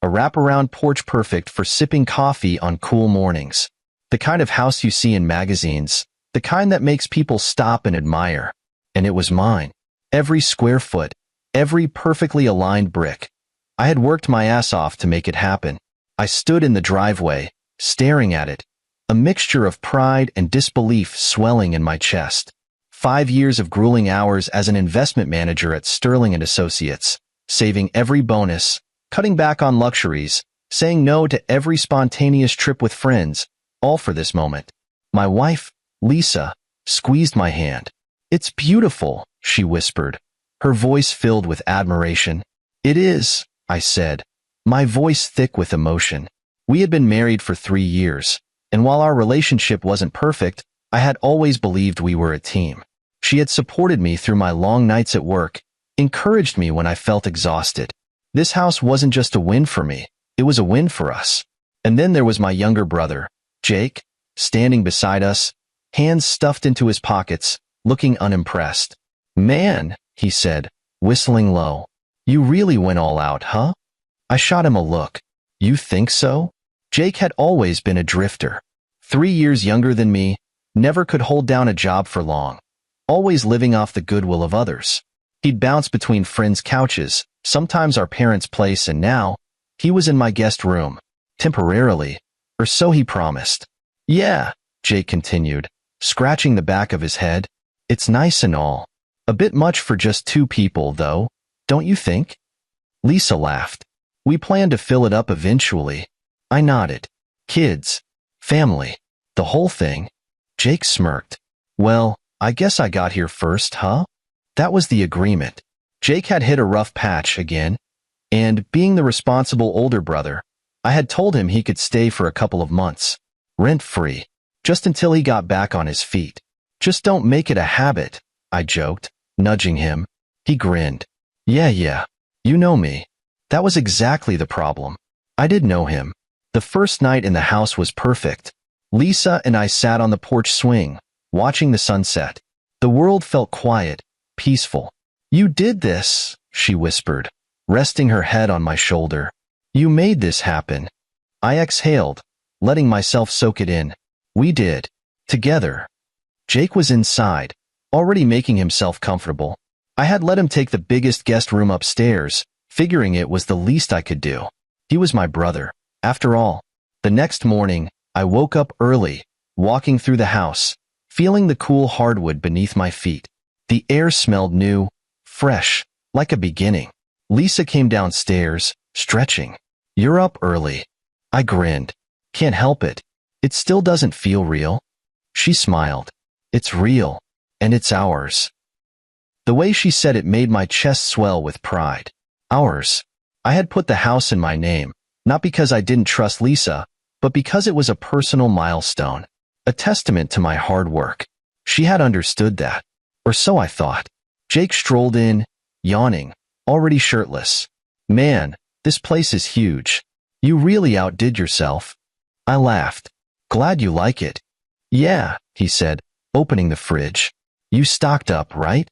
A wraparound porch perfect for sipping coffee on cool mornings. The kind of house you see in magazines, the kind that makes people stop and admire. And it was mine. Every square foot, every perfectly aligned brick. I had worked my ass off to make it happen. I stood in the driveway, staring at it, a mixture of pride and disbelief swelling in my chest. 5 years of grueling hours as an investment manager at Sterling and Associates, saving every bonus, cutting back on luxuries, saying no to every spontaneous trip with friends, all for this moment. My wife, Lisa, squeezed my hand. "It's beautiful," she whispered, her voice filled with admiration. "It is," I said, my voice thick with emotion. We had been married for 3 years, and while our relationship wasn't perfect, I had always believed we were a team. She had supported me through my long nights at work, encouraged me when I felt exhausted. This house wasn't just a win for me, it was a win for us. And then there was my younger brother, Jake, standing beside us, hands stuffed into his pockets, looking unimpressed. "Man," he said, whistling low, "you really went all out, huh?" I shot him a look. "You think so?" Jake had always been a drifter. 3 years younger than me, never could hold down a job for long, always living off the goodwill of others. He'd bounce between friends' couches, sometimes our parents' place, and now, he was in my guest room, temporarily, or so he promised. "Yeah," Jake continued, scratching the back of his head, "it's nice and all. A bit much for just 2 people, though, don't you think?" Lisa laughed. "We plan to fill it up eventually." I nodded. "Kids, family, the whole thing." Jake smirked. "Well, I guess I got here first, huh?" That was the agreement. Jake had hit a rough patch again, and, being the responsible older brother, I had told him he could stay for a couple of months, rent-free, just until he got back on his feet. "Just don't make it a habit," I joked, nudging him. He grinned. Yeah, you know me. That was exactly the problem. I did know him. The first night in the house was perfect. Lisa and I sat on the porch swing, watching the sunset. The world felt quiet, peaceful. "You did this," she whispered, resting her head on my shoulder. "You made this happen." I exhaled, letting myself soak it in. We did. Together. Jake was inside, already making himself comfortable. I had let him take the biggest guest room upstairs, figuring it was the least I could do. He was my brother, after all. The next morning, I woke up early, walking through the house, feeling the cool hardwood beneath my feet. The air smelled new, fresh, like a beginning. Lisa came downstairs, stretching. "You're up early." I grinned. "Can't help it. It still doesn't feel real." She smiled. "It's real, and it's ours." The way she said it made my chest swell with pride. Ours. I had put the house in my name, not because I didn't trust Lisa, but because it was a personal milestone, a testament to my hard work. She had understood that, or so I thought. Jake strolled in, yawning, already shirtless. "Man, this place is huge. You really outdid yourself." I laughed. "Glad you like it." "Yeah," he said, opening the fridge. "You stocked up, right?"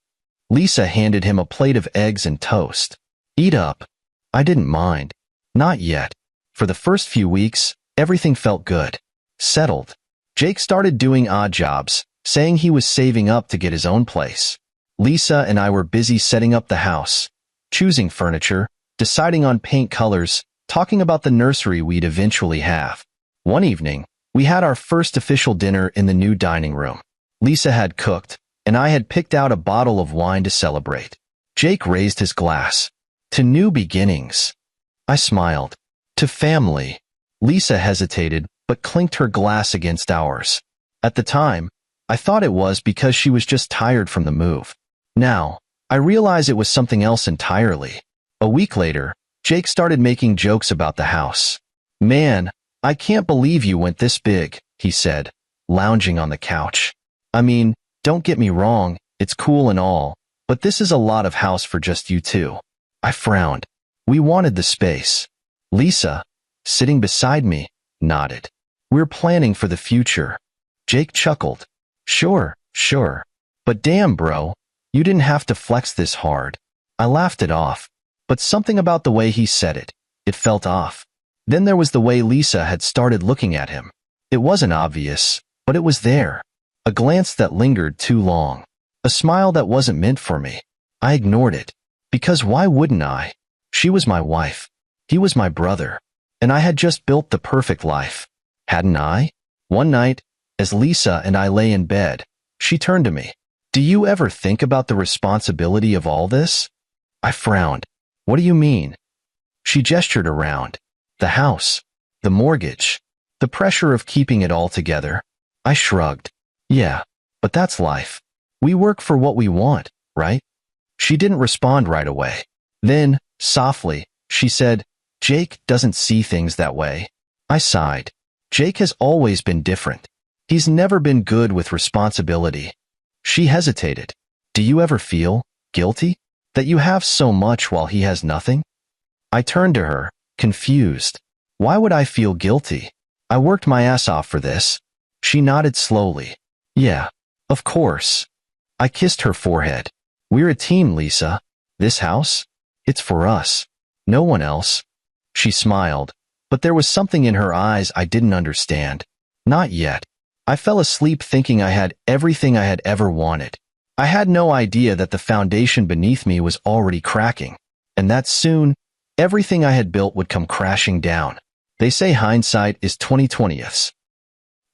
Lisa handed him a plate of eggs and toast. "Eat up." I didn't mind. Not yet. For the first few weeks, everything felt good. Settled. Jake started doing odd jobs, saying he was saving up to get his own place. Lisa and I were busy setting up the house, choosing furniture, deciding on paint colors, talking about the nursery we'd eventually have. One evening, we had our first official dinner in the new dining room. Lisa had cooked, and I had picked out a bottle of wine to celebrate. Jake raised his glass. "To new beginnings." I smiled. "To family." Lisa hesitated, but clinked her glass against ours. At the time, I thought it was because she was just tired from the move. Now, I realize it was something else entirely. A week later, Jake started making jokes about the house. "Man, I can't believe you went this big," he said, lounging on the couch. "I mean, don't get me wrong, it's cool and all, but this is a lot of house for just you two." I frowned. We wanted the space. Lisa, sitting beside me, nodded. "We're planning for the future." Jake chuckled. Sure. But damn, bro, you didn't have to flex this hard." I laughed it off, but something about the way he said it, It felt off. Then there was the way Lisa had started looking at him. It wasn't obvious, but it was there. A glance that lingered too long. A smile that wasn't meant for me. I ignored it. Because why wouldn't I? She was my wife. He was my brother. And I had just built the perfect life. Hadn't I? One night, as Lisa and I lay in bed, she turned to me. Do you ever think about the responsibility of all this? I frowned. What do you mean? She gestured around. The house. The mortgage. The pressure of keeping it all together. I shrugged. Yeah, but that's life. We work for what we want, right? She didn't respond right away. Then, softly, she said, Jake doesn't see things that way. I sighed. Jake has always been different. He's never been good with responsibility. She hesitated. Do you ever feel guilty that you have so much while he has nothing? I turned to her, confused. Why would I feel guilty? I worked my ass off for this. She nodded slowly. Yeah, of course. I kissed her forehead. We're a team, Lisa. This house? It's for us. No one else. She smiled, but there was something in her eyes I didn't understand. Not yet. I fell asleep thinking I had everything I had ever wanted. I had no idea that the foundation beneath me was already cracking, and that soon, everything I had built would come crashing down. They say hindsight is 20/20.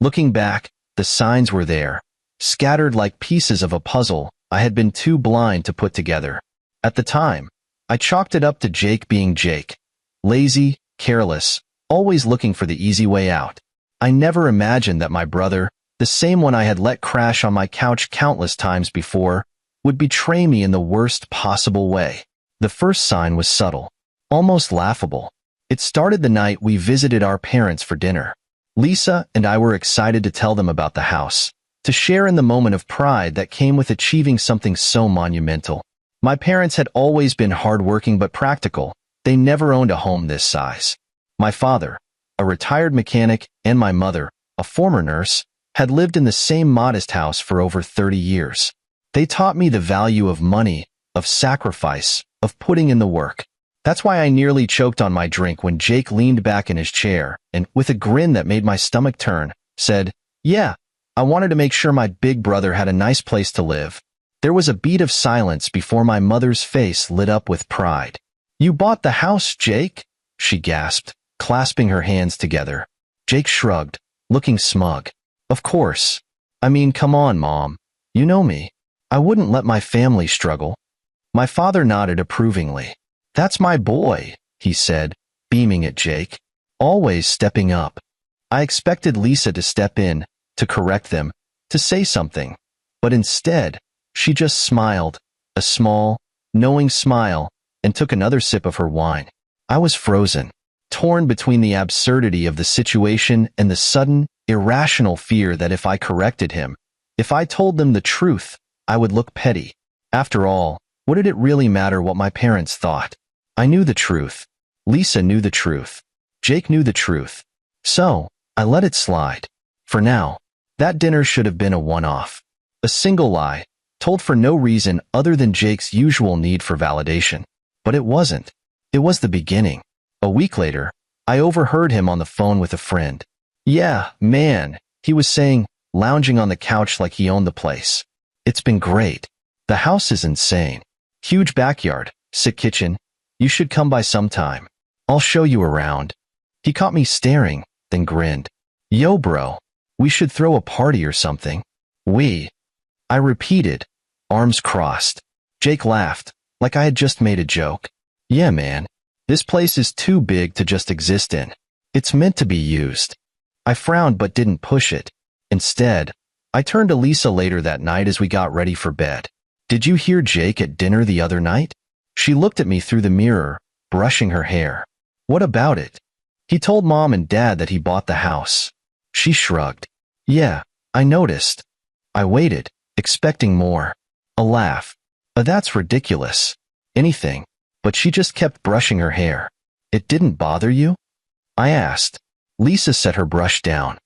Looking back, the signs were there, scattered like pieces of a puzzle I had been too blind to put together. At the time, I chalked it up to Jake being Jake. Lazy, careless, always looking for the easy way out. I never imagined that my brother, the same one I had let crash on my couch countless times before, would betray me in the worst possible way. The first sign was subtle, almost laughable. It started the night we visited our parents for dinner. Lisa and I were excited to tell them about the house, to share in the moment of pride that came with achieving something so monumental. My parents had always been hardworking but practical. They never owned a home this size. My father, a retired mechanic, and my mother, a former nurse, had lived in the same modest house for over 30 years. They taught me the value of money, of sacrifice, of putting in the work. That's why I nearly choked on my drink when Jake leaned back in his chair and, with a grin that made my stomach turn, said, Yeah, I wanted to make sure my big brother had a nice place to live. There was a beat of silence before my mother's face lit up with pride. You bought the house, Jake? She gasped, clasping her hands together. Jake shrugged, looking smug. Of course. I mean, come on, Mom. You know me. I wouldn't let my family struggle. My father nodded approvingly. That's my boy, he said, beaming at Jake. Always stepping up. I expected Lisa to step in, to correct them, to say something. But instead, she just smiled, a small, knowing smile, and took another sip of her wine. I was frozen, torn between the absurdity of the situation and the sudden, irrational fear that if I corrected him, if I told them the truth, I would look petty. After all, what did it really matter what my parents thought? I knew the truth. Lisa knew the truth. Jake knew the truth. So, I let it slide. For now, that dinner should have been a one-off. A single lie, told for no reason other than Jake's usual need for validation. But it wasn't. It was the beginning. A week later, I overheard him on the phone with a friend. Yeah, man, he was saying, lounging on the couch like he owned the place. It's been great. The house is insane. Huge backyard, sick kitchen. You should come by sometime. I'll show you around. He caught me staring, then grinned. Yo, bro, we should throw a party or something. I repeated, arms crossed. Jake laughed, like I had just made a joke. Yeah, man, this place is too big to just exist in. It's meant to be used. I frowned but didn't push it. Instead, I turned to Lisa later that night as we got ready for bed. Did you hear Jake at dinner the other night? She looked at me through the mirror, brushing her hair. What about it? He told Mom and Dad that he bought the house. She shrugged. Yeah, I noticed. I waited, expecting more. A laugh. That's ridiculous. Anything. But she just kept brushing her hair. It didn't bother you? I asked. Lisa set her brush down.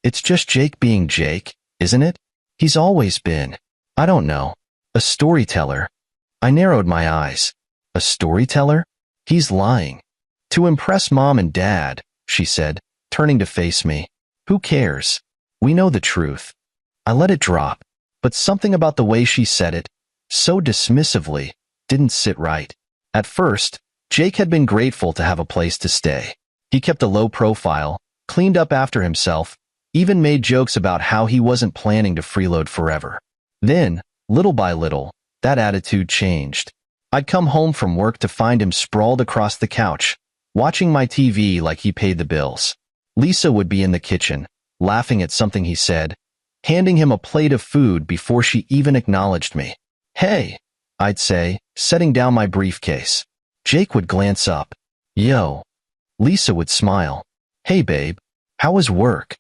It's just Jake being Jake, isn't it? He's always been, I don't know, a storyteller. I narrowed my eyes. A storyteller? He's lying. To impress mom and dad, she said, turning to face me. Who cares? We know the truth. I let it drop, but something about the way she said it, so dismissively, didn't sit right. At first, Jake had been grateful to have a place to stay. He kept a low profile, cleaned up after himself, even made jokes about how he wasn't planning to freeload forever. Then, little by little, that attitude changed. I'd come home from work to find him sprawled across the couch, watching my TV like he paid the bills. Lisa would be in the kitchen, laughing at something he said, handing him a plate of food before she even acknowledged me. Hey, I'd say, setting down my briefcase. Jake would glance up. Yo. Lisa would smile. Hey babe, how was work?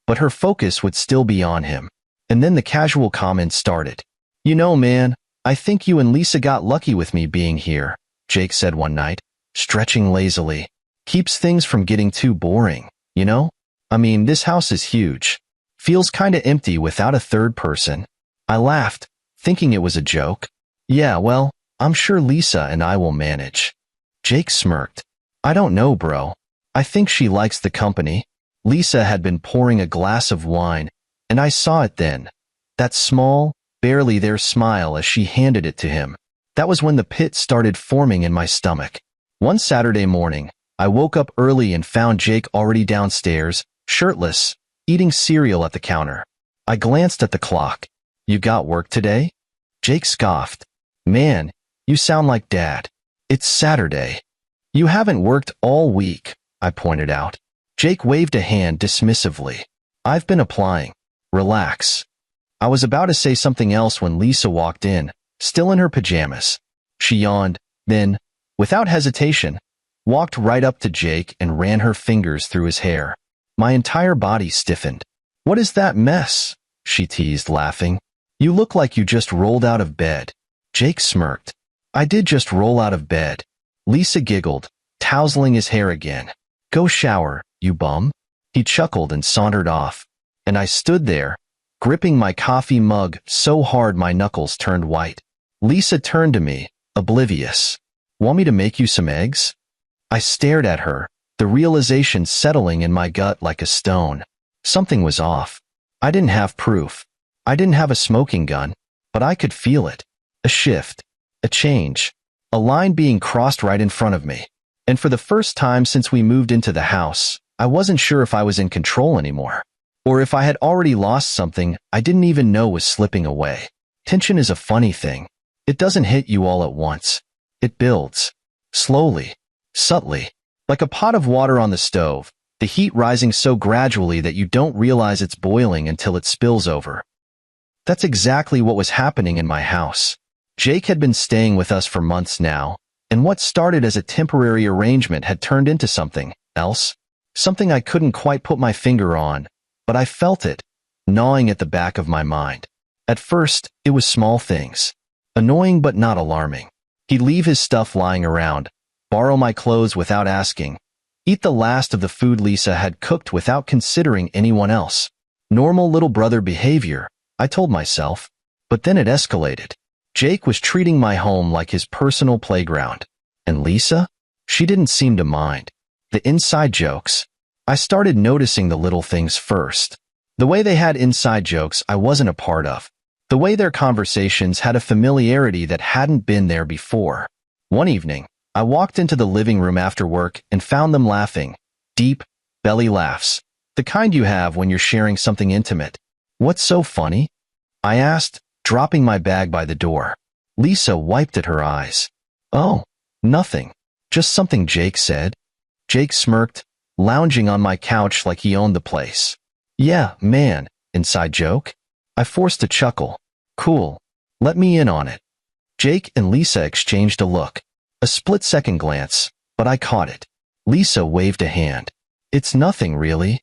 But her focus would still be on him. And then the casual comments started. You know, man, I think you and Lisa got lucky with me being here, Jake said one night, stretching lazily. Keeps things from getting too boring, you know? I mean, this house is huge. Feels kinda empty without a third person. I laughed, thinking it was a joke. Yeah, well, I'm sure Lisa and I will manage. Jake smirked. I don't know, bro. I think she likes the company. Lisa had been pouring a glass of wine, and I saw it then. That small, barely there smile as she handed it to him. That was when the pit started forming in my stomach. One Saturday morning, I woke up early and found Jake already downstairs, shirtless, eating cereal at the counter. I glanced at the clock. You got work today? Jake scoffed. Man, you sound like Dad. It's Saturday. You haven't worked all week, I pointed out. Jake waved a hand dismissively. I've been applying. Relax. I was about to say something else when Lisa walked in, still in her pajamas. She yawned, then, without hesitation, walked right up to Jake and ran her fingers through his hair. My entire body stiffened. What is that mess? She teased, laughing. You look like you just rolled out of bed. Jake smirked. I did just roll out of bed. Lisa giggled, tousling his hair again. Go shower, you bum. He chuckled and sauntered off. And I stood there, gripping my coffee mug so hard my knuckles turned white. Lisa turned to me, oblivious. Want me to make you some eggs? I stared at her, the realization settling in my gut like a stone. Something was off. I didn't have proof. I didn't have a smoking gun, but I could feel it. A shift. A change. A line being crossed right in front of me. And for the first time since we moved into the house, I wasn't sure if I was in control anymore. Or if I had already lost something I didn't even know was slipping away. Tension is a funny thing. It doesn't hit you all at once. It builds. Slowly. Subtly. Like a pot of water on the stove, the heat rising so gradually that you don't realize it's boiling until it spills over. That's exactly what was happening in my house. Jake had been staying with us for months now, and what started as a temporary arrangement had turned into something else. Something I couldn't quite put my finger on, but I felt it, gnawing at the back of my mind. At first, it was small things. Annoying but not alarming. He'd leave his stuff lying around, borrow my clothes without asking, eat the last of the food Lisa had cooked without considering anyone else. Normal little brother behavior, I told myself. But then it escalated. Jake was treating my home like his personal playground. And Lisa? She didn't seem to mind. The inside jokes. I started noticing the little things first. The way they had inside jokes I wasn't a part of. The way their conversations had a familiarity that hadn't been there before. One evening, I walked into the living room after work and found them laughing. Deep, belly laughs. The kind you have when you're sharing something intimate. What's so funny? I asked, dropping my bag by the door. Lisa wiped at her eyes. Oh, nothing. Just something Jake said. Jake smirked, lounging on my couch like he owned the place. Yeah, man, inside joke? I forced a chuckle. Cool. Let me in on it. Jake and Lisa exchanged a look. A split-second glance, but I caught it. Lisa waved a hand. It's nothing, really.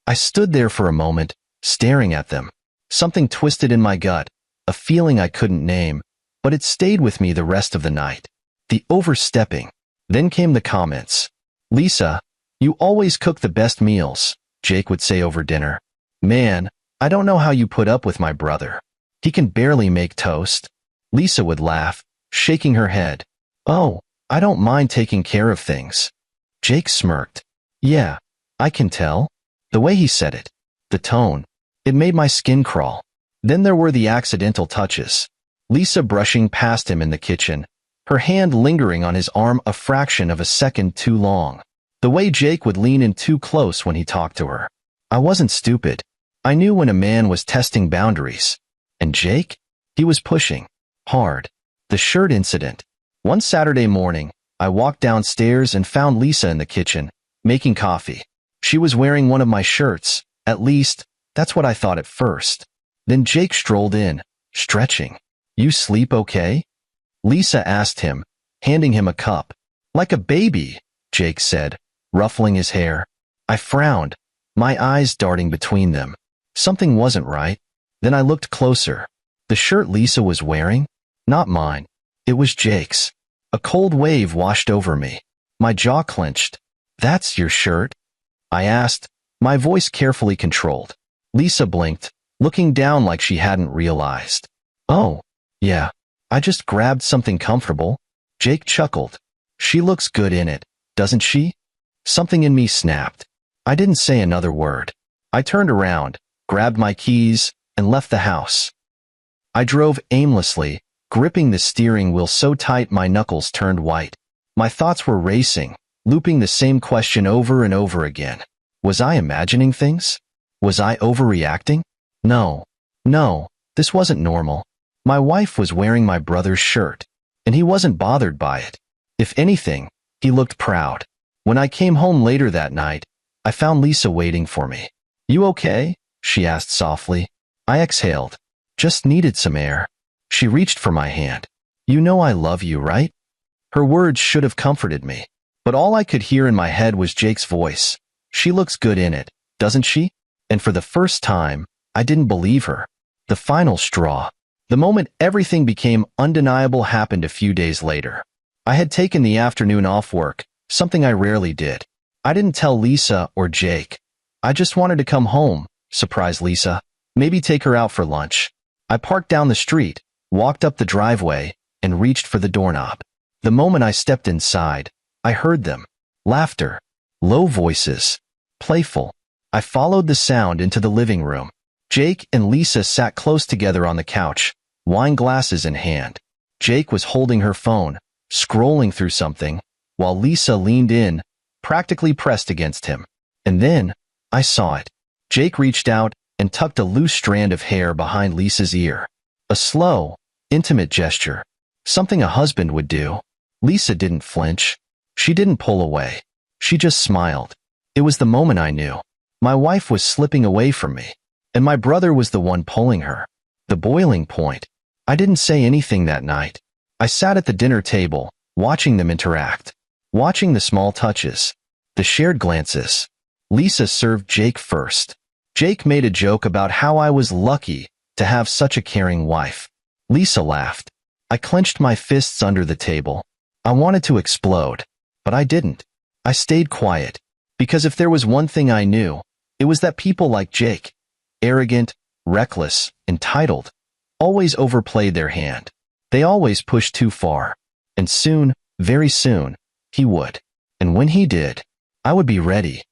I stood there for a moment, staring at them. Something twisted in my gut, a feeling I couldn't name, but it stayed with me the rest of the night. The overstepping. Then came the comments. Lisa, you always cook the best meals, Jake would say over dinner. Man, I don't know how you put up with my brother. He can barely make toast. Lisa would laugh, shaking her head. Oh, I don't mind taking care of things. Jake smirked. Yeah, I can tell. The way he said it. The tone. It made my skin crawl. Then there were the accidental touches. Lisa brushing past him in the kitchen, her hand lingering on his arm a fraction of a second too long. The way Jake would lean in too close when he talked to her. I wasn't stupid. I knew when a man was testing boundaries. And Jake? He was pushing. Hard. The shirt incident. One Saturday morning, I walked downstairs and found Lisa in the kitchen, making coffee. She was wearing one of my shirts. At least, that's what I thought at first. Then Jake strolled in, stretching. You sleep okay? Lisa asked him, handing him a cup. Like a baby, Jake said, ruffling his hair. I frowned, my eyes darting between them. Something wasn't right. Then I looked closer. The shirt Lisa was wearing? Not mine. It was Jake's. A cold wave washed over me. My jaw clenched. That's your shirt? I asked, my voice carefully controlled. Lisa blinked, looking down like she hadn't realized. Oh, yeah. I just grabbed something comfortable. Jake chuckled. She looks good in it, doesn't she? Something in me snapped. I didn't say another word. I turned around, grabbed my keys, and left the house. I drove aimlessly, gripping the steering wheel so tight my knuckles turned white. My thoughts were racing, looping the same question over and over again. Was I imagining things? Was I overreacting? No, this wasn't normal. My wife was wearing my brother's shirt, and he wasn't bothered by it. If anything, he looked proud. When I came home later that night, I found Lisa waiting for me. You okay? She asked softly. I exhaled. Just needed some air. She reached for my hand. You know I love you, right? Her words should have comforted me, but all I could hear in my head was Jake's voice. She looks good in it, doesn't she? And for the first time, I didn't believe her. The final straw. The moment everything became undeniable happened a few days later. I had taken the afternoon off work, something I rarely did. I didn't tell Lisa or Jake. I just wanted to come home, surprise Lisa, maybe take her out for lunch. I parked down the street, walked up the driveway, and reached for the doorknob. The moment I stepped inside, I heard them. Laughter. Low voices. Playful. I followed the sound into the living room. Jake and Lisa sat close together on the couch, wine glasses in hand. Jake was holding her phone, scrolling through something, while Lisa leaned in, practically pressed against him. And then, I saw it. Jake reached out and tucked a loose strand of hair behind Lisa's ear. A slow, intimate gesture. Something a husband would do. Lisa didn't flinch. She didn't pull away. She just smiled. It was the moment I knew. My wife was slipping away from me, and my brother was the one pulling her. The boiling point. I didn't say anything that night. I sat at the dinner table, watching them interact, watching the small touches, the shared glances. Lisa served Jake first. Jake made a joke about how I was lucky to have such a caring wife. Lisa laughed. I clenched my fists under the table. I wanted to explode, but I didn't. I stayed quiet, because if there was one thing I knew, it was that people like Jake, arrogant, reckless, entitled, always overplayed their hand. They always pushed too far. And soon, very soon, he would. And when he did, I would be ready.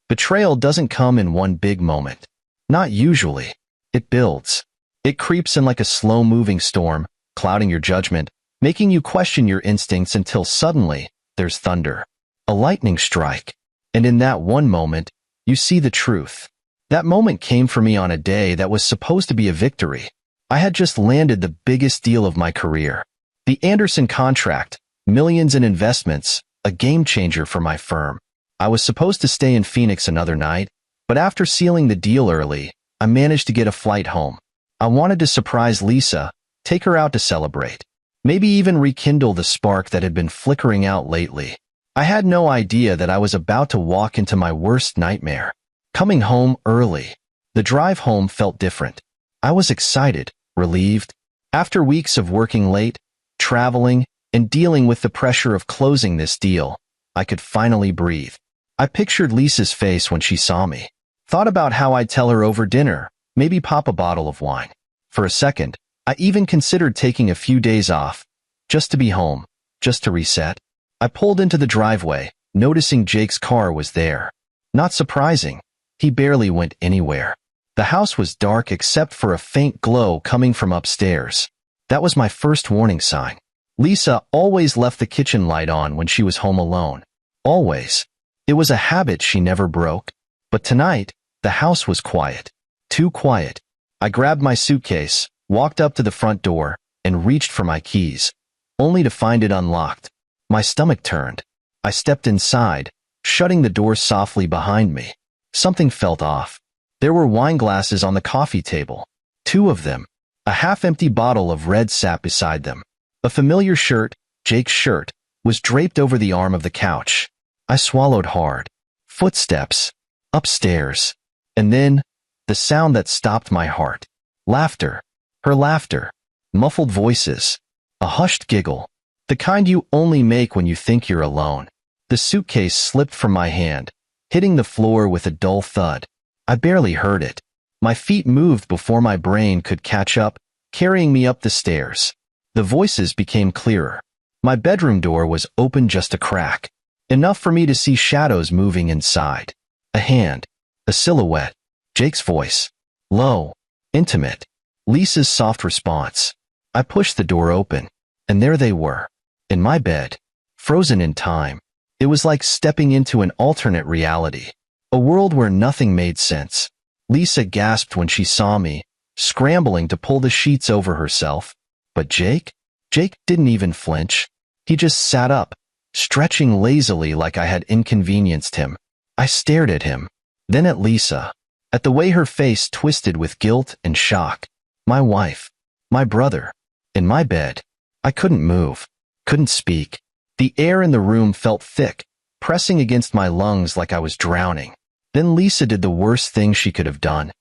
Betrayal doesn't come in one big moment. Not usually. It builds. It creeps in like a slow-moving storm, clouding your judgment, making you question your instincts until suddenly, there's thunder. A lightning strike. And in that one moment, you see the truth. That moment came for me on a day that was supposed to be a victory. I had just landed the biggest deal of my career. The Anderson contract, millions in investments, a game changer for my firm. I was supposed to stay in Phoenix another night, but after sealing the deal early, I managed to get a flight home. I wanted to surprise Lisa, take her out to celebrate, maybe even rekindle the spark that had been flickering out lately. I had no idea that I was about to walk into my worst nightmare. Coming home early. The drive home felt different. I was excited, relieved. After weeks of working late, traveling, and dealing with the pressure of closing this deal, I could finally breathe. I pictured Lisa's face when she saw me. Thought about how I'd tell her over dinner, maybe pop a bottle of wine. For a second, I even considered taking a few days off, just to be home, just to reset. I pulled into the driveway, noticing Jake's car was there. Not surprising. He barely went anywhere. The house was dark except for a faint glow coming from upstairs. That was my first warning sign. Lisa always left the kitchen light on when she was home alone. Always. It was a habit she never broke. But tonight, the house was quiet. Too quiet. I grabbed my suitcase, walked up to the front door, and reached for my keys, only to find it unlocked. My stomach turned. I stepped inside, shutting the door softly behind me. Something felt off. There were wine glasses on the coffee table. 2 of them. A half-empty bottle of red sap beside them. A familiar shirt, Jake's shirt, was draped over the arm of the couch. I swallowed hard. Footsteps. Upstairs. And then, the sound that stopped my heart. Laughter. Her laughter. Muffled voices. A hushed giggle. The kind you only make when you think you're alone. The suitcase slipped from my hand, hitting the floor with a dull thud. I barely heard it. My feet moved before my brain could catch up, carrying me up the stairs. The voices became clearer. My bedroom door was open just a crack, enough for me to see shadows moving inside. A hand. A silhouette. Jake's voice. Low. Intimate. Lisa's soft response. I pushed the door open, and there they were. In my bed. Frozen in time. It was like stepping into an alternate reality. A world where nothing made sense. Lisa gasped when she saw me, scrambling to pull the sheets over herself. But Jake? Jake didn't even flinch. He just sat up, stretching lazily like I had inconvenienced him. I stared at him, then at Lisa, at the way her face twisted with guilt and shock. My wife. My brother. In my bed. I couldn't move. Couldn't speak. The air in the room felt thick, pressing against my lungs like I was drowning. Then Lisa did the worst thing she could have done.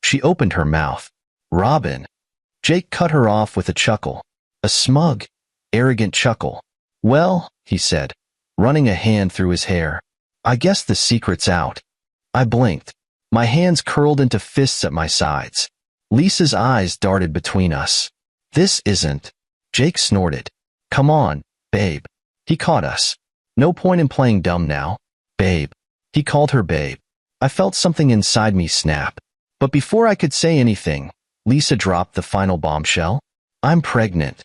She opened her mouth. Robin. Jake cut her off with a chuckle. A smug, arrogant chuckle. Well, he said, running a hand through his hair. I guess the secret's out. I blinked. My hands curled into fists at my sides. Lisa's eyes darted between us. This isn't. Jake snorted. Come on, babe. He caught us. No point in playing dumb now. Babe. He called her babe. I felt something inside me snap. But before I could say anything, Lisa dropped the final bombshell. I'm pregnant.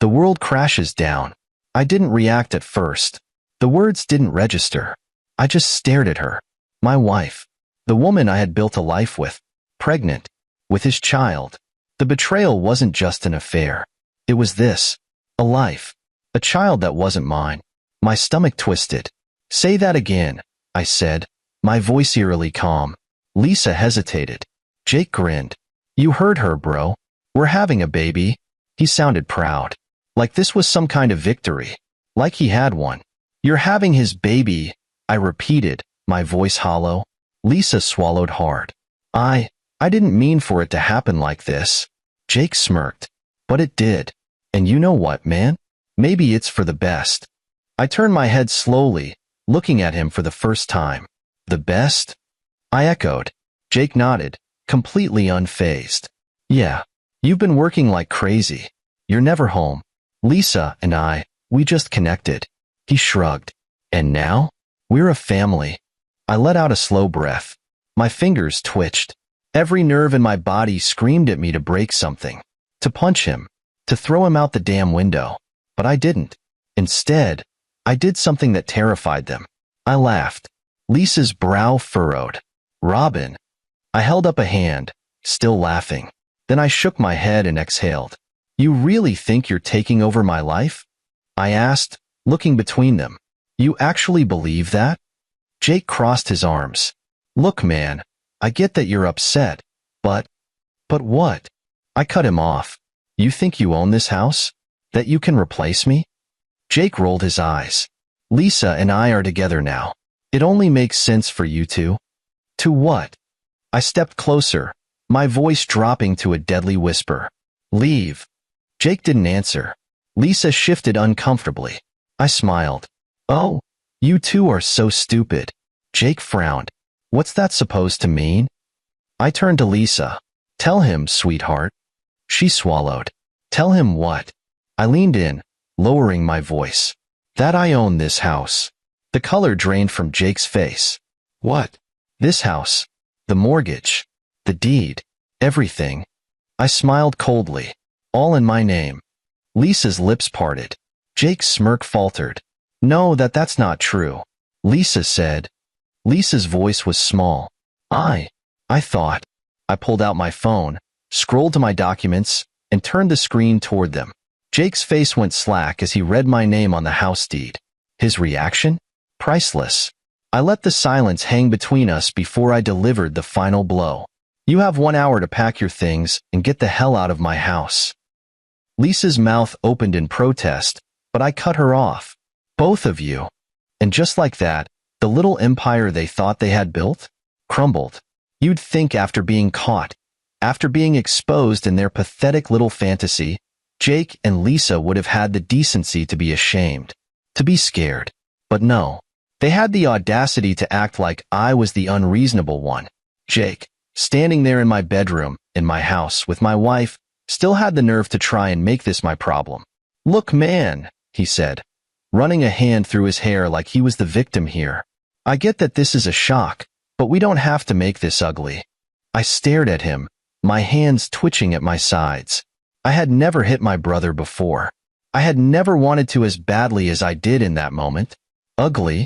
The world crashes down. I didn't react at first. The words didn't register. I just stared at her. My wife. The woman I had built a life with. Pregnant. With his child. The betrayal wasn't just an affair. It was this. A life. A child that wasn't mine. My stomach twisted. Say that again, I said, my voice eerily calm. Lisa hesitated. Jake grinned. You heard her, bro. We're having a baby. He sounded proud. Like this was some kind of victory. Like he had one. You're having his baby, I repeated, my voice hollow. Lisa swallowed hard. I didn't mean for it to happen like this. Jake smirked. But it did. And you know what, man? Maybe it's for the best. I turned my head slowly, looking at him for the first time. The best? I echoed. Jake nodded, completely unfazed. Yeah. You've been working like crazy. You're never home. Lisa and we just connected. He shrugged. And now? We're a family. I let out a slow breath. My fingers twitched. Every nerve in my body screamed at me to break something. To punch him. To throw him out the damn window. But I didn't. Instead, I did something that terrified them. I laughed. Lisa's brow furrowed. Robin. I held up a hand, still laughing. Then I shook my head and exhaled. You really think you're taking over my life? I asked, looking between them. You actually believe that? Jake crossed his arms. Look, man, I get that you're upset, but what? I cut him off. You think you own this house? That you can replace me? Jake rolled his eyes. Lisa and I are together now. It only makes sense for you two. To what? I stepped closer, my voice dropping to a deadly whisper. Leave. Jake didn't answer. Lisa shifted uncomfortably. I smiled. Oh, you two are so stupid. Jake frowned. What's that supposed to mean? I turned to Lisa. Tell him, sweetheart. She swallowed. Tell him what? I leaned in, lowering my voice. That I own this house. The color drained from Jake's face. What? This house. The mortgage. The deed. Everything. I smiled coldly. All in my name. Lisa's lips parted. Jake's smirk faltered. No, that's not true. Lisa said. Lisa's voice was small. I thought. I pulled out my phone, scrolled to my documents, and turned the screen toward them. Jake's face went slack as he read my name on the house deed. His reaction? Priceless. I let the silence hang between us before I delivered the final blow. You have 1 hour to pack your things and get the hell out of my house. Lisa's mouth opened in protest, but I cut her off. Both of you. And just like that, the little empire they thought they had built crumbled. You'd think after being caught, after being exposed in their pathetic little fantasy, Jake and Lisa would have had the decency to be ashamed, to be scared. But no, they had the audacity to act like I was the unreasonable one. Jake, standing there in my bedroom, in my house, with my wife, still had the nerve to try and make this my problem. Look, man, he said, running a hand through his hair like he was the victim here. I get that this is a shock, but we don't have to make this ugly. I stared at him, my hands twitching at my sides. I had never hit my brother before. I had never wanted to as badly as I did in that moment. Ugly?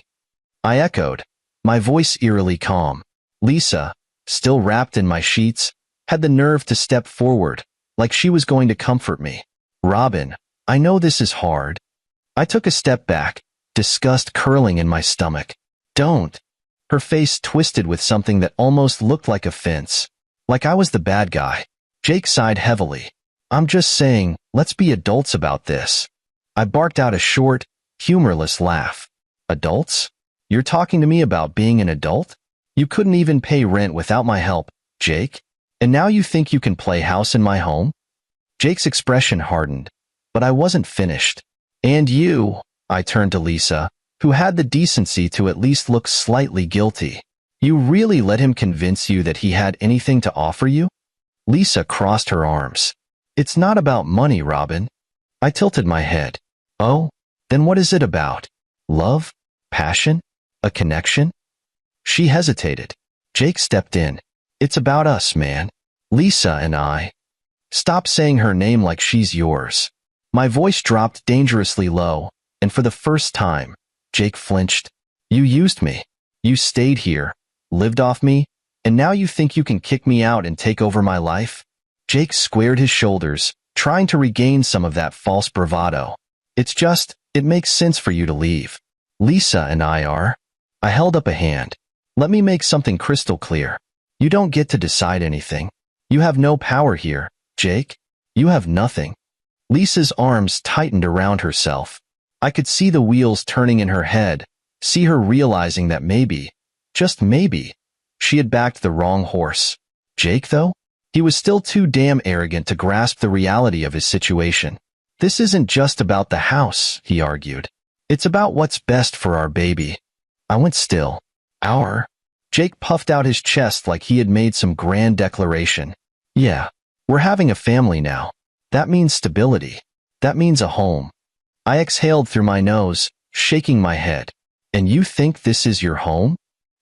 I echoed, my voice eerily calm. Lisa, still wrapped in my sheets, had the nerve to step forward, like she was going to comfort me. Robin, I know this is hard. I took a step back, disgust curling in my stomach. Don't. Her face twisted with something that almost looked like offense, like I was the bad guy. Jake sighed heavily. I'm just saying, let's be adults about this. I barked out a short, humorless laugh. Adults? You're talking to me about being an adult? You couldn't even pay rent without my help, Jake? And now you think you can play house in my home? Jake's expression hardened, but I wasn't finished. And you, I turned to Lisa, who had the decency to at least look slightly guilty. You really let him convince you that he had anything to offer you? Lisa crossed her arms. It's not about money, Robin. I tilted my head. Oh, then what is it about? Love? Passion? A connection? She hesitated. Jake stepped in. It's about us, man. Lisa and I. Stop saying her name like she's yours. My voice dropped dangerously low, and for the first time, Jake flinched. You used me. You stayed here, lived off me, and now you think you can kick me out and take over my life? Jake squared his shoulders, trying to regain some of that false bravado. It's just, it makes sense for you to leave. Lisa and I are. I held up a hand. Let me make something crystal clear. You don't get to decide anything. You have no power here, Jake. You have nothing. Lisa's arms tightened around herself. I could see the wheels turning in her head, see her realizing that maybe, just maybe, she had backed the wrong horse. Jake, though? He was still too damn arrogant to grasp the reality of his situation. This isn't just about the house, he argued. It's about what's best for our baby. I went still. Our? Jake puffed out his chest like he had made some grand declaration. Yeah, we're having a family now. That means stability. That means a home. I exhaled through my nose, shaking my head. And you think this is your home?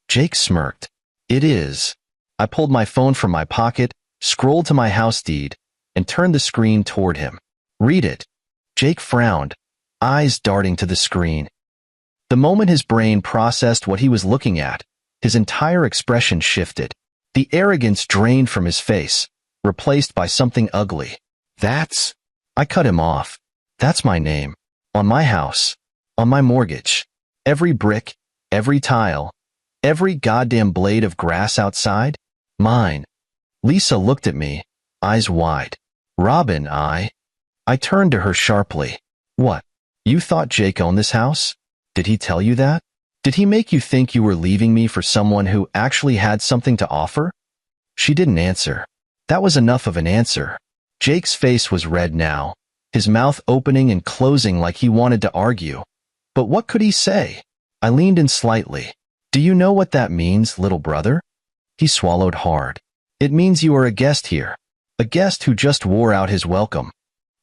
Jake smirked. It is. I pulled my phone from my pocket, scrolled to my house deed, and turned the screen toward him. Read it. Jake frowned, eyes darting to the screen. The moment his brain processed what he was looking at, his entire expression shifted. The arrogance drained from his face, replaced by something ugly. That's... I cut him off. That's my name. On my house. On my mortgage. Every brick, every tile, every goddamn blade of grass outside. Mine. Lisa looked at me, eyes wide. Robin, I turned to her sharply. What? You thought Jake owned this house? Did he tell you that? Did he make you think you were leaving me for someone who actually had something to offer? She didn't answer. That was enough of an answer. Jake's face was red now, his mouth opening and closing like he wanted to argue. But what could he say? I leaned in slightly. Do you know what that means, little brother? He swallowed hard. It means you are a guest here. A guest who just wore out his welcome.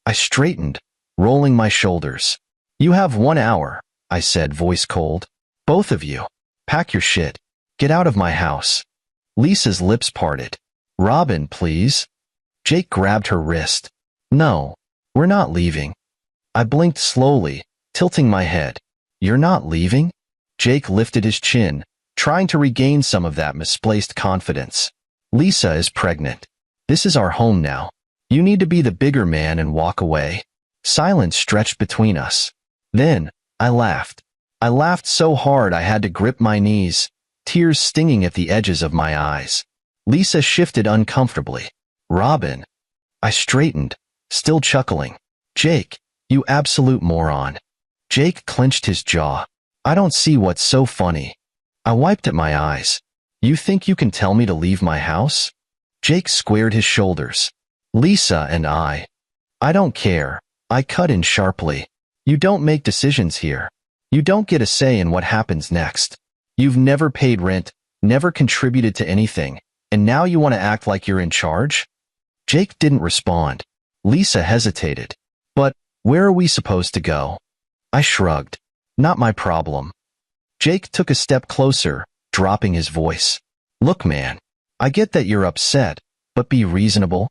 I straightened, rolling my shoulders. You have 1 hour, I said, voice cold. Both of you. Pack your shit. Get out of my house. Lisa's lips parted. Robin, please. Jake grabbed her wrist. No, we're not leaving. I blinked slowly, tilting my head. You're not leaving? Jake lifted his chin, trying to regain some of that misplaced confidence. Lisa is pregnant. This is our home now. You need to be the bigger man and walk away. Silence stretched between us. Then, I laughed. I laughed so hard I had to grip my knees, tears stinging at the edges of my eyes. Lisa shifted uncomfortably. Robin. I straightened, still chuckling. Jake, you absolute moron. Jake clenched his jaw. I don't see what's so funny. I wiped at my eyes. You think you can tell me to leave my house? Jake squared his shoulders. Lisa and I don't care. I cut in sharply. You don't make decisions here. You don't get a say in what happens next. You've never paid rent, never contributed to anything, and now you want to act like you're in charge? Jake didn't respond. Lisa hesitated. But where are we supposed to go? I shrugged. Not my problem. Jake took a step closer, dropping his voice. Look, man, I get that you're upset, but be reasonable.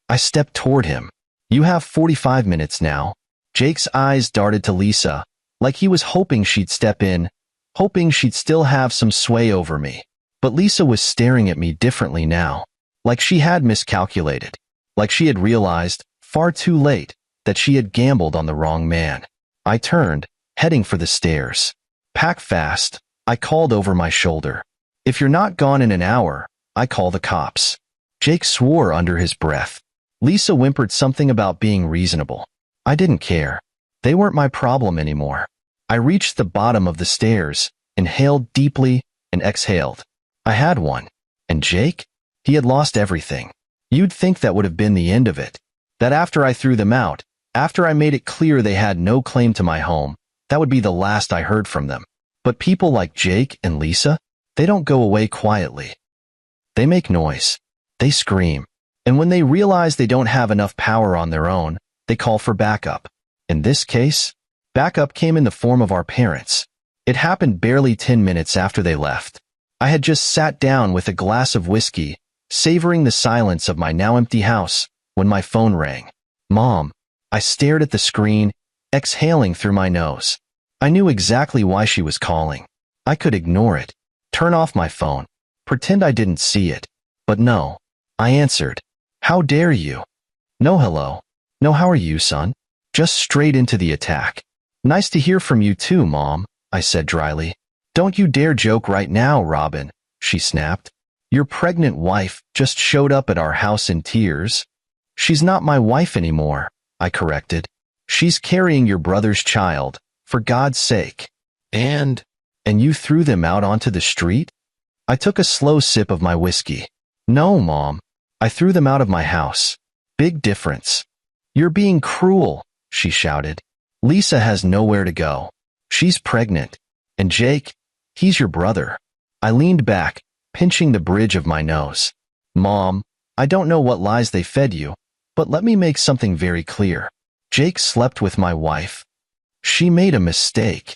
I stepped toward him. You have 45 minutes now. Jake's eyes darted to Lisa, like he was hoping she'd step in, hoping she'd still have some sway over me. But Lisa was staring at me differently now, like she had miscalculated, like she had realized, far too late, that she had gambled on the wrong man. I turned, heading for the stairs. Pack fast, I called over my shoulder. If you're not gone in an hour, I call the cops. Jake swore under his breath. Lisa whimpered something about being reasonable. I didn't care. They weren't my problem anymore. I reached the bottom of the stairs, inhaled deeply, and exhaled. I had one. And Jake? He had lost everything. You'd think that would have been the end of it. That after I threw them out, after I made it clear they had no claim to my home, that would be the last I heard from them. But people like Jake and Lisa, they don't go away quietly. They make noise. They scream. And when they realize they don't have enough power on their own, they call for backup. In this case, backup came in the form of our parents. It happened barely 10 minutes after they left. I had just sat down with a glass of whiskey, savoring the silence of my now empty house, when my phone rang. Mom. I stared at the screen, exhaling through my nose. I knew exactly why she was calling. I could ignore it, turn off my phone, pretend I didn't see it. But no. I answered. How dare you? No hello. No how are you, son? Just straight into the attack. Nice to hear from you too, Mom, I said dryly. Don't you dare joke right now, Robin, she snapped. Your pregnant wife just showed up at our house in tears. She's not my wife anymore, I corrected. She's carrying your brother's child, for God's sake. And you threw them out onto the street? I took a slow sip of my whiskey. No, Mom. I threw them out of my house. Big difference. You're being cruel, she shouted. Lisa has nowhere to go. She's pregnant. And Jake, he's your brother. I leaned back, pinching the bridge of my nose. Mom, I don't know what lies they fed you, but let me make something very clear. Jake slept with my wife. She made a mistake.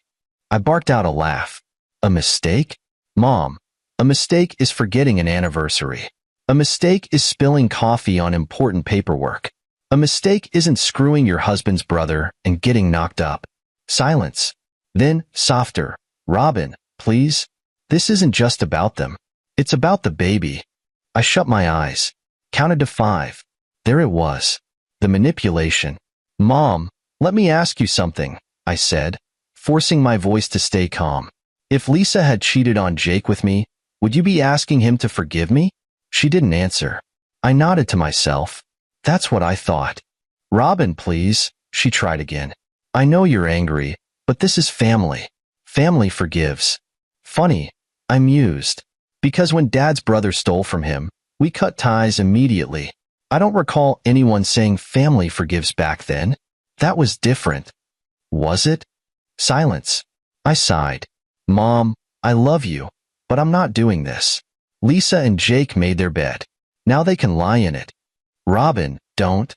I barked out a laugh. A mistake? Mom, a mistake is forgetting an anniversary. A mistake is spilling coffee on important paperwork. A mistake isn't screwing your husband's brother and getting knocked up. Silence. Then, softer. Robin, please. This isn't just about them. It's about the baby. I shut my eyes, counted to 5. There it was. The manipulation. Mom, let me ask you something, I said, forcing my voice to stay calm. If Lisa had cheated on Jake with me, would you be asking him to forgive me? She didn't answer. I nodded to myself. That's what I thought. Robin, please, she tried again. I know you're angry, but this is family. Family forgives. Funny, I mused. Because when Dad's brother stole from him, we cut ties immediately. I don't recall anyone saying family forgives back then. That was different. Was it? Silence. I sighed. Mom, I love you, but I'm not doing this. Lisa and Jake made their bed. Now they can lie in it. Robin, don't.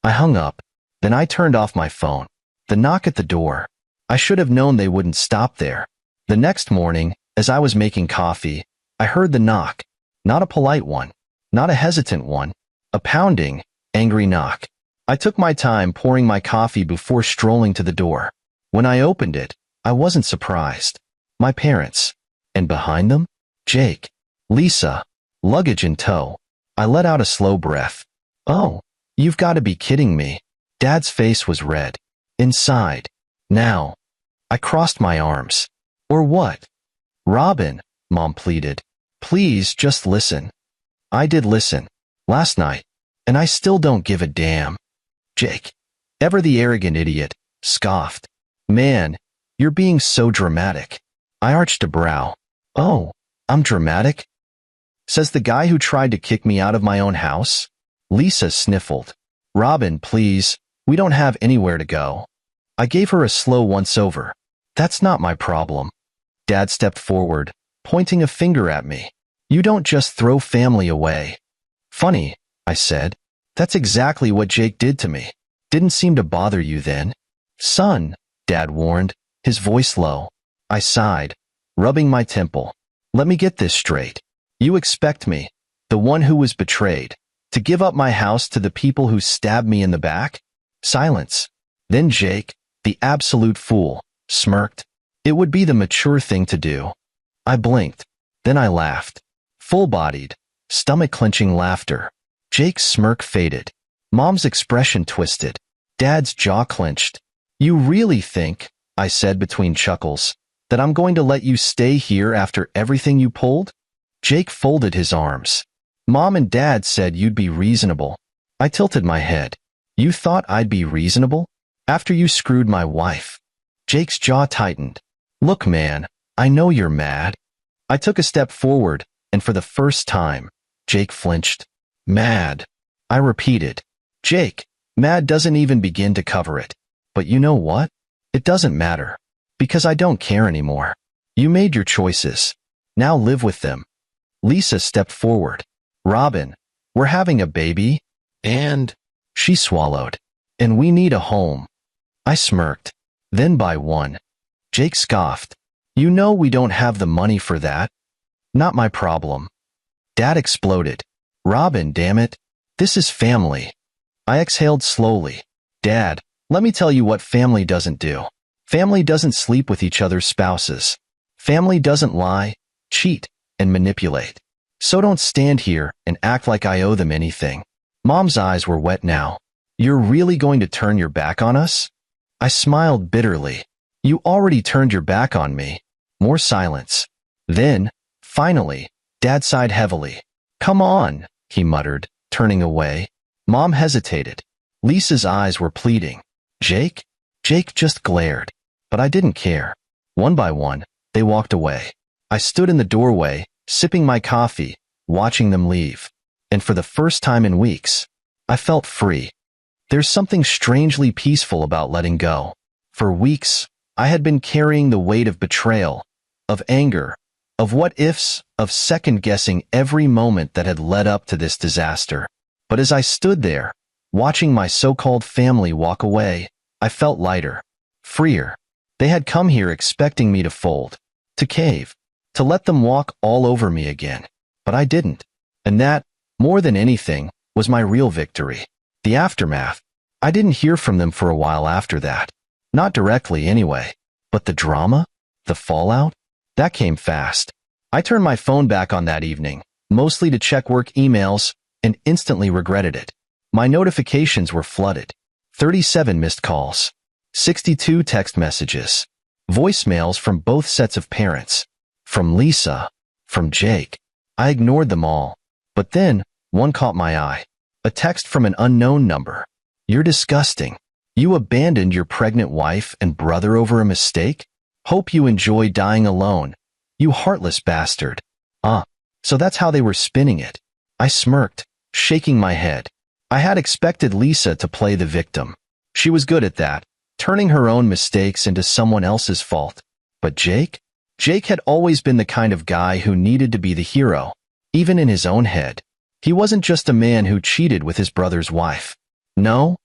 I hung up. Then I turned off my phone. The knock at the door. I should have known they wouldn't stop there. The next morning, as I was making coffee, I heard the knock. Not a polite one, not a hesitant one, a pounding, angry knock. I took my time pouring my coffee before strolling to the door. When I opened it, I wasn't surprised. My parents. And behind them? Jake. Lisa. Luggage in tow. I let out a slow breath. Oh, you've got to be kidding me. Dad's face was red. Inside. Now. I crossed my arms. Or what? Robin, Mom pleaded. Please just listen. I did listen. Last night. And I still don't give a damn. Jake, ever the arrogant idiot, scoffed. Man, you're being so dramatic. I arched a brow. Oh, I'm dramatic? Says the guy who tried to kick me out of my own house? Lisa sniffled. Robin, please, we don't have anywhere to go. I gave her a slow once-over. That's not my problem. Dad stepped forward, pointing a finger at me. You don't just throw family away. Funny, I said. That's exactly what Jake did to me. Didn't seem to bother you then. Son, Dad warned, his voice low. I sighed, rubbing my temple. Let me get this straight. You expect me, the one who was betrayed, to give up my house to the people who stabbed me in the back? Silence. Then Jake, the absolute fool, smirked. It would be the mature thing to do. I blinked. Then I laughed. Full-bodied, stomach-clenching laughter. Jake's smirk faded. Mom's expression twisted. Dad's jaw clenched. You really think, I said between chuckles, that I'm going to let you stay here after everything you pulled? Jake folded his arms. Mom and Dad said you'd be reasonable. I tilted my head. You thought I'd be reasonable? After you screwed my wife. Jake's jaw tightened. Look, man, I know you're mad. I took a step forward, and for the first time, Jake flinched. Mad. I repeated. Jake, mad doesn't even begin to cover it. But you know what? It doesn't matter. Because I don't care anymore. You made your choices. Now live with them. Lisa stepped forward. Robin, we're having a baby, and she swallowed. And we need a home. I smirked. Then by one. Jake scoffed. You know we don't have the money for that. Not my problem. Dad exploded. Robin, damn it. This is family. I exhaled slowly. Dad, let me tell you what family doesn't do. Family doesn't sleep with each other's spouses. Family doesn't lie, cheat, and manipulate. So don't stand here and act like I owe them anything. Mom's eyes were wet now. You're really going to turn your back on us? I smiled bitterly. You already turned your back on me. More silence. Then, finally, Dad sighed heavily. Come on, he muttered, turning away. Mom hesitated. Lisa's eyes were pleading. Jake? Jake just glared. But I didn't care. One by one, they walked away. I stood in the doorway, sipping my coffee, watching them leave. And for the first time in weeks, I felt free. There's something strangely peaceful about letting go. For weeks, I had been carrying the weight of betrayal, of anger, of what-ifs, of second-guessing every moment that had led up to this disaster. But as I stood there, watching my so-called family walk away, I felt lighter, freer. They had come here expecting me to fold, to cave, to let them walk all over me again. But I didn't. And that, more than anything, was my real victory. The aftermath. I didn't hear from them for a while after that. Not directly, anyway. But the drama? The fallout? That came fast. I turned my phone back on that evening, mostly to check work emails, and instantly regretted it. My notifications were flooded. 37 missed calls. 62 text messages. Voicemails from both sets of parents. From Lisa. From Jake. I ignored them all. But then, one caught my eye. A text from an unknown number. You're disgusting. You abandoned your pregnant wife and brother over a mistake? Hope you enjoy dying alone. You heartless bastard. So that's how they were spinning it. I smirked, shaking my head. I had expected Lisa to play the victim. She was good at that, turning her own mistakes into someone else's fault. But Jake? Jake had always been the kind of guy who needed to be the hero, even in his own head. He wasn't just a man who cheated with his brother's wife. No.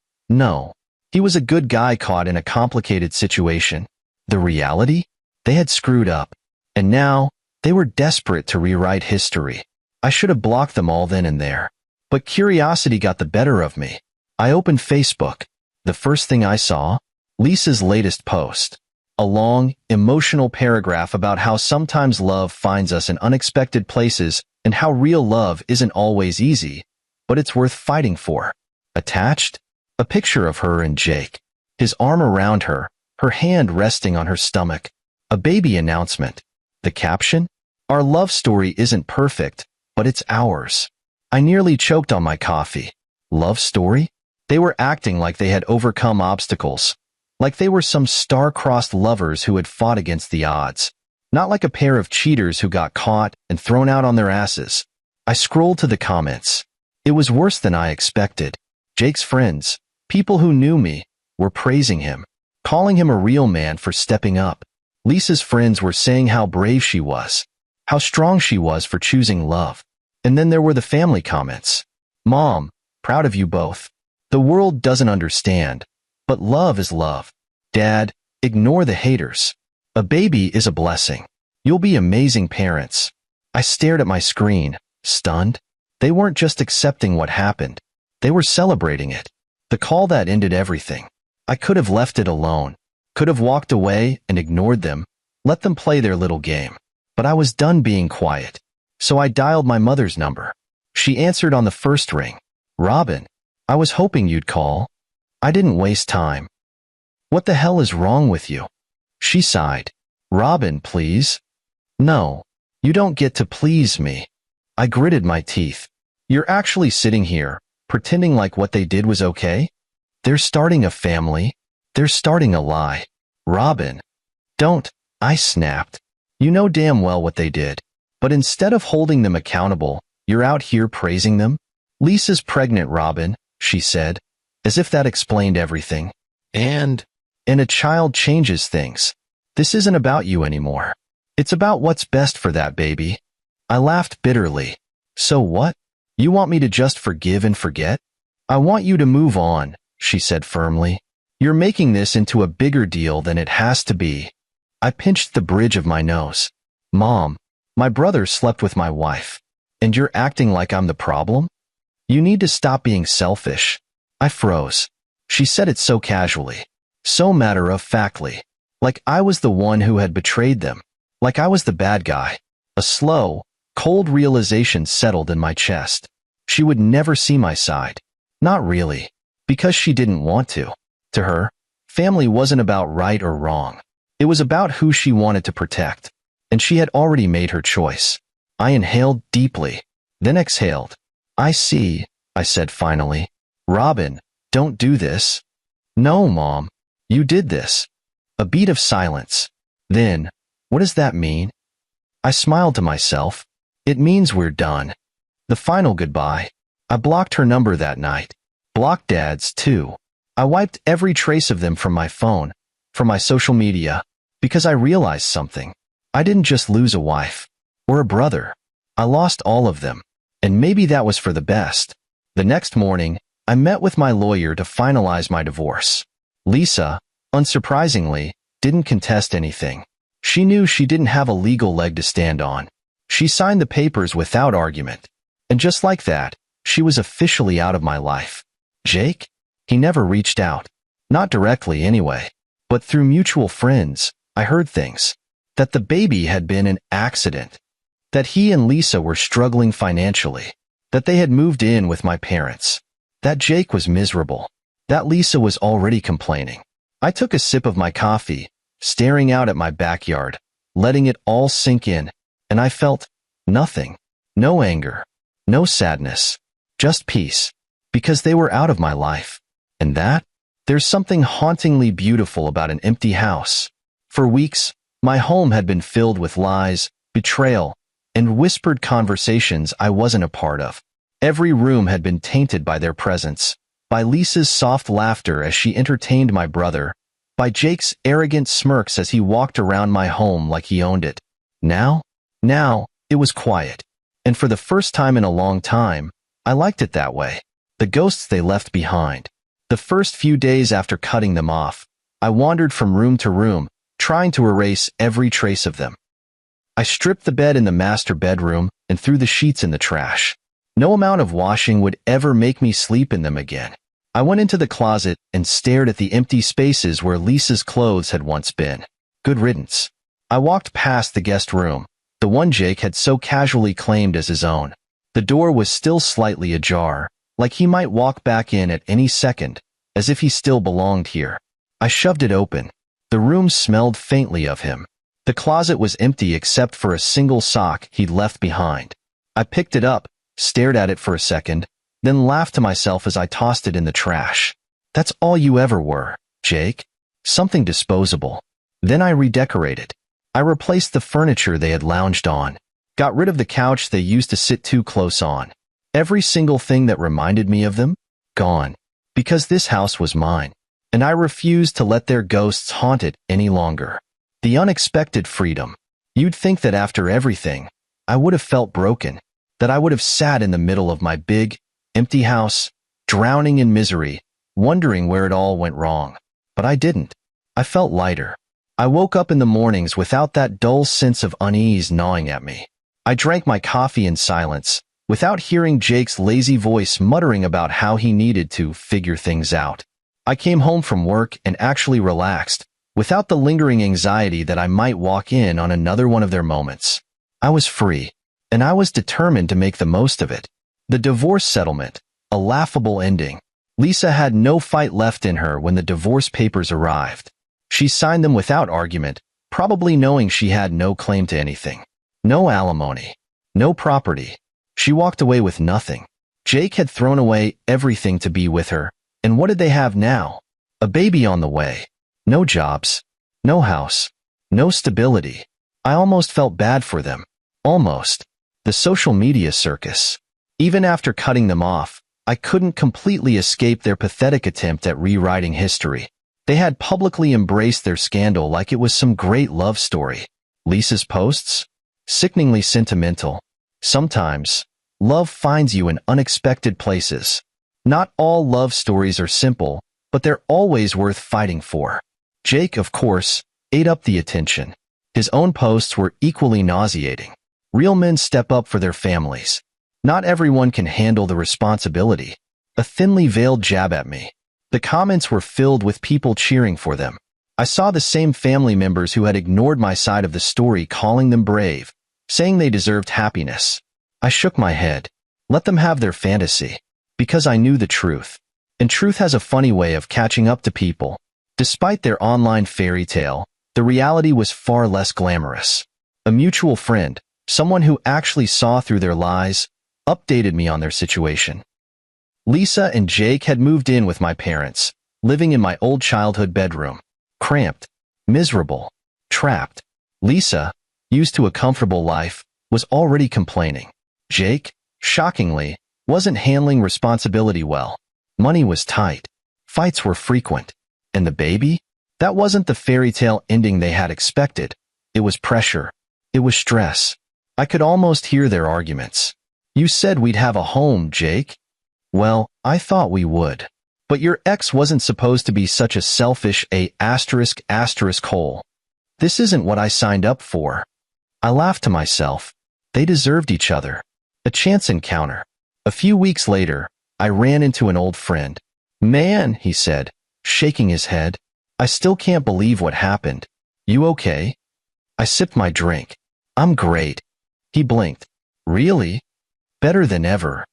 He was a good guy caught in a complicated situation. The reality? They had screwed up, and now they were desperate to rewrite history. I should have blocked them all then and there. But curiosity got the better of me. I opened Facebook. The first thing I saw? Lisa's latest post. A long, emotional paragraph about how sometimes love finds us in unexpected places and how real love isn't always easy, but it's worth fighting for. Attached? A picture of her and Jake. His arm around her, her hand resting on her stomach. A baby announcement. The caption? Our love story isn't perfect, but it's ours. I nearly choked on my coffee. Love story? They were acting like they had overcome obstacles. Like they were some star-crossed lovers who had fought against the odds. Not like a pair of cheaters who got caught and thrown out on their asses. I scrolled to the comments. It was worse than I expected. Jake's friends, people who knew me, were praising him, calling him a real man for stepping up. Lisa's friends were saying how brave she was, how strong she was for choosing love. And then there were the family comments. Mom, proud of you both. The world doesn't understand, but love is love. Dad, ignore the haters. A baby is a blessing. You'll be amazing parents. I stared at my screen, stunned. They weren't just accepting what happened. They were celebrating it. The call that ended everything. I could have left it alone, could have walked away and ignored them, let them play their little game. But I was done being quiet. So I dialed my mother's number. She answered on the first ring. Robin, I was hoping you'd call. I didn't waste time. What the hell is wrong with you? She sighed. Robin, please. No, you don't get to please me. I gritted my teeth. You're actually sitting here, pretending like what they did was okay? They're starting a family. They're starting a lie. Robin. Don't, I snapped. You know damn well what they did. But instead of holding them accountable, you're out here praising them? Lisa's pregnant, Robin, she said, as if that explained everything. And a child changes things. This isn't about you anymore. It's about what's best for that baby. I laughed bitterly. So what? You want me to just forgive and forget? I want you to move on, she said firmly. You're making this into a bigger deal than it has to be. I pinched the bridge of my nose. Mom, my brother slept with my wife, and you're acting like I'm the problem? You need to stop being selfish. I froze. She said it so casually, so matter-of-factly, like I was the one who had betrayed them, like I was the bad guy. A slow, cold realization settled in my chest. She would never see my side. Not really, because she didn't want to. To her, family wasn't about right or wrong. It was about who she wanted to protect, and she had already made her choice. I inhaled deeply, then exhaled. I see, I said finally. Robin, don't do this. No, Mom, you did this. A beat of silence. Then, what does that mean? I smiled to myself. It means we're done. The final goodbye. I blocked her number that night. Blocked Dad's, too. I wiped every trace of them from my phone, from my social media, because I realized something. I didn't just lose a wife, or a brother. I lost all of them, and maybe that was for the best. The next morning, I met with my lawyer to finalize my divorce. Lisa, unsurprisingly, didn't contest anything. She knew she didn't have a legal leg to stand on. She signed the papers without argument. And just like that, she was officially out of my life. Jake? He never reached out. Not directly anyway. But through mutual friends, I heard things. That the baby had been an accident. That he and Lisa were struggling financially. That they had moved in with my parents. That Jake was miserable. That Lisa was already complaining. I took a sip of my coffee, staring out at my backyard, letting it all sink in, and I felt nothing. No anger. No sadness. Just peace. Because they were out of my life. And that? There's something hauntingly beautiful about an empty house. For weeks, my home had been filled with lies, betrayal, and whispered conversations I wasn't a part of. Every room had been tainted by their presence, by Lisa's soft laughter as she entertained my brother, by Jake's arrogant smirks as he walked around my home like he owned it. Now, it was quiet. And for the first time in a long time, I liked it that way. The ghosts they left behind. The first few days after cutting them off, I wandered from room to room, trying to erase every trace of them. I stripped the bed in the master bedroom and threw the sheets in the trash. No amount of washing would ever make me sleep in them again. I went into the closet and stared at the empty spaces where Lisa's clothes had once been. Good riddance. I walked past the guest room, the one Jake had so casually claimed as his own. The door was still slightly ajar, like he might walk back in at any second, as if he still belonged here. I shoved it open. The room smelled faintly of him. The closet was empty except for a single sock he'd left behind. I picked it up, stared at it for a second, then laughed to myself as I tossed it in the trash. That's all you ever were, Jake. Something disposable. Then I redecorated. I replaced the furniture they had lounged on, got rid of the couch they used to sit too close on. Every single thing that reminded me of them, gone. Because this house was mine, and I refused to let their ghosts haunt it any longer. The unexpected freedom. You'd think that after everything, I would have felt broken, that I would have sat in the middle of my big, empty house, drowning in misery, wondering where it all went wrong. But I didn't. I felt lighter. I woke up in the mornings without that dull sense of unease gnawing at me. I drank my coffee in silence, without hearing Jake's lazy voice muttering about how he needed to figure things out. I came home from work and actually relaxed, without the lingering anxiety that I might walk in on another one of their moments. I was free, and I was determined to make the most of it. The divorce settlement, a laughable ending. Lisa had no fight left in her when the divorce papers arrived. She signed them without argument, probably knowing she had no claim to anything. No alimony. No property. She walked away with nothing. Jake had thrown away everything to be with her, and what did they have now? A baby on the way. No jobs. No house. No stability. I almost felt bad for them. Almost. The social media circus. Even after cutting them off, I couldn't completely escape their pathetic attempt at rewriting history. They had publicly embraced their scandal like it was some great love story. Lisa's posts? Sickeningly sentimental. Sometimes, love finds you in unexpected places. Not all love stories are simple, but they're always worth fighting for. Jake, of course, ate up the attention. His own posts were equally nauseating. Real men step up for their families. Not everyone can handle the responsibility. A thinly veiled jab at me. The comments were filled with people cheering for them. I saw the same family members who had ignored my side of the story calling them brave, saying they deserved happiness. I shook my head. Let them have their fantasy. Because I knew the truth. And truth has a funny way of catching up to people. Despite their online fairy tale, the reality was far less glamorous. A mutual friend, someone who actually saw through their lies, updated me on their situation. Lisa and Jake had moved in with my parents, living in my old childhood bedroom. Cramped, miserable, trapped. Lisa, used to a comfortable life, was already complaining. Jake, shockingly, wasn't handling responsibility well. Money was tight. Fights were frequent. And the baby? That wasn't the fairy tale ending they had expected. It was pressure. It was stress. I could almost hear their arguments. You said we'd have a home, Jake. Well, I thought we would. But your ex wasn't supposed to be such a selfish hole. This isn't what I signed up for. I laughed to myself. They deserved each other. A chance encounter. A few weeks later, I ran into an old friend. Man, he said, shaking his head. I still can't believe what happened. You okay? I sipped my drink. I'm great. He blinked. Really? Better than ever.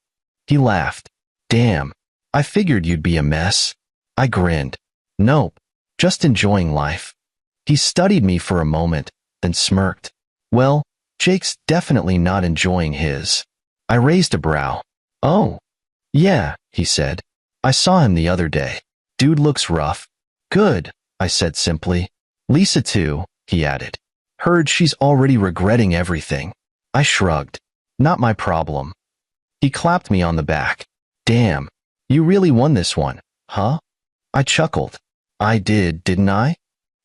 He laughed. Damn. I figured you'd be a mess. I grinned. Nope. Just enjoying life. He studied me for a moment, then smirked. Well, Jake's definitely not enjoying his. I raised a brow. Oh. Yeah, he said. I saw him the other day. Dude looks rough. Good, I said simply. Lisa too, he added. Heard she's already regretting everything. I shrugged. Not my problem. He clapped me on the back. Damn. You really won this one, huh? I chuckled. I did, didn't I?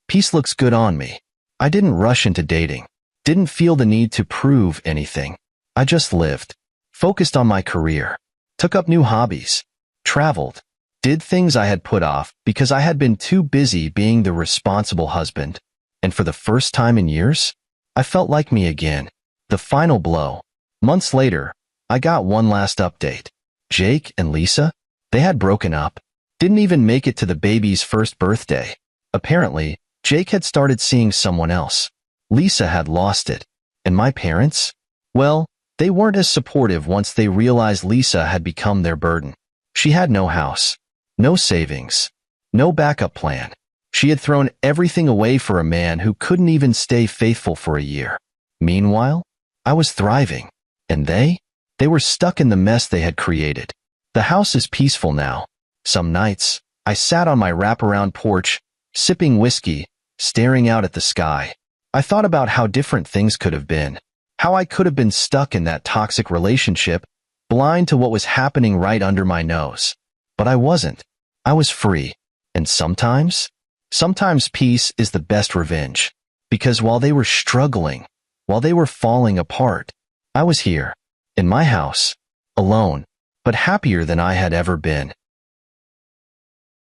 Peace looks good on me. I didn't rush into dating. Didn't feel the need to prove anything. I just lived. Focused on my career. Took up new hobbies. Traveled. Did things I had put off because I had been too busy being the responsible husband. And for the first time in years, I felt like me again. The final blow. Months later, I got one last update. Jake and Lisa, they had broken up. Didn't even make it to the baby's first birthday. Apparently, Jake had started seeing someone else. Lisa had lost it. And my parents? Well, they weren't as supportive once they realized Lisa had become their burden. She had no house, no savings, no backup plan. She had thrown everything away for a man who couldn't even stay faithful for a year. Meanwhile, I was thriving. And they were stuck in the mess they had created. The house is peaceful now. Some nights, I sat on my wraparound porch, sipping whiskey, staring out at the sky. I thought about how different things could have been. How I could have been stuck in that toxic relationship, blind to what was happening right under my nose. But I wasn't. I was free. And sometimes peace is the best revenge. Because while they were struggling, while they were falling apart, I was here, in my house, alone, but happier than I had ever been.